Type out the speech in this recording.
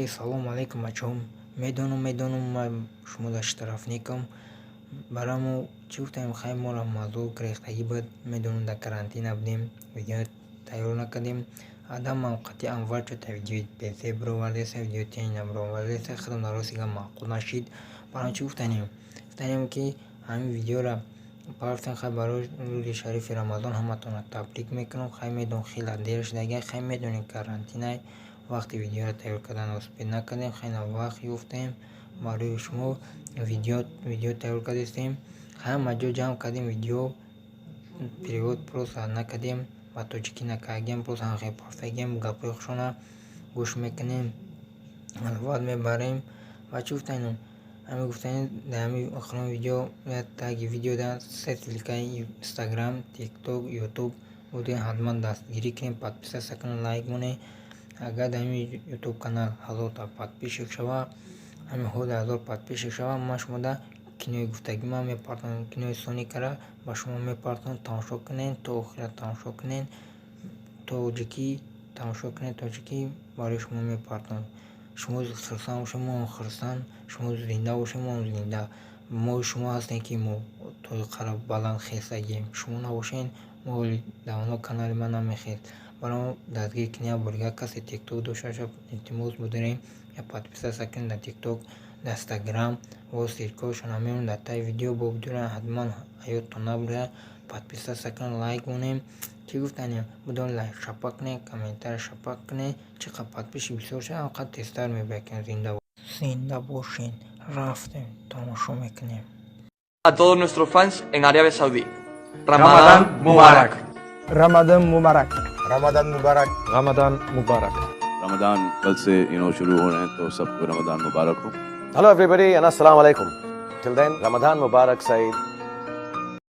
سلام علیکم بچه‌ها. میدونم ما شما داشت طرف نیکم برامو چی گفتیم خیلی ما را موضوع گرفتگی بود. میدونم در کرانتین بودیم، ویدیو تیار نکردیم. آدم موقتی انوار شد ویدیو پیسه برو وردیسه ویدیو تین برو وردیسه خدم نراسیگه معقول نشید. برام چی گفتیم که همین ویدیو را پارتن خیلی برای روز شریف رمضان همتون تبریک میکنم. خیلی میدونم خیلی دیر شده، خیلی میدونیم کرانتینه وقتی ویدیو را تیار کردن اسپید نکردیم، خیلی وقت یفتیم برای شما ویدیو تیار کردیم. خیلی مجبور جمع کردیم ویدیو پریود پروس نکردیم و توجیکی نکردیم پروس هم خیلی پرفگیم گپی خشونه گوش میکنیم الواد میبریم و چی گفتیم همه گفتن در همین آخرین ویدیو تاگی ویدیو در سلکه اینستاگرام تیک توک یوتیوب بوده حتما دستگیری کنیم подписаться سکنن لایک مونه. اگر در همین یوتیوب کانال 1000 تا подписчик شوه همین خود 1000 подписчик شوه ما شما در کنوی گفتگی ما میپارتن کنوی سونی کرده با شما میپارتن تماشا کنین تا آخرت تماشا کنین توجیکی تماشا کنین توجیکی برای شما میپارتن. شما خرسان باشه ما خرسان، شما زنده باشه ما زنده. ما شما هستین که ما توی قرب بلند خیستگیم، شما نباشین ما دوانا کانال من نمیخید. برای دادگیر کنیا برگه کسی تیک توک دوشش التماس بودریم یا подписаться کن در تیک توک در اینستاگرام و سیرکوش نمیون در تای ویدیو بودره حتما ایوت تو نبره подписаться کن لایک مونیم. چی گفتنیم بدون لایک شپک کنه کامنتر شپک کنه چقدر подписчик بسیار شد اونقدر تستر میبکن زنده باشین رفتیم تماشا میکنیم. A todos nuestros fans en Arabia Saudí. Ramadán Mubarak. Ramadan Mubarak. Ramzan Mubarak Ramadan Mubarak. Ramadan कल से शुरू हो रहे हैं तो सबको रमदान मुबारक हो. Hello everybody and assalamu alaikum. Till then, Ramadan Mubarak Saeed.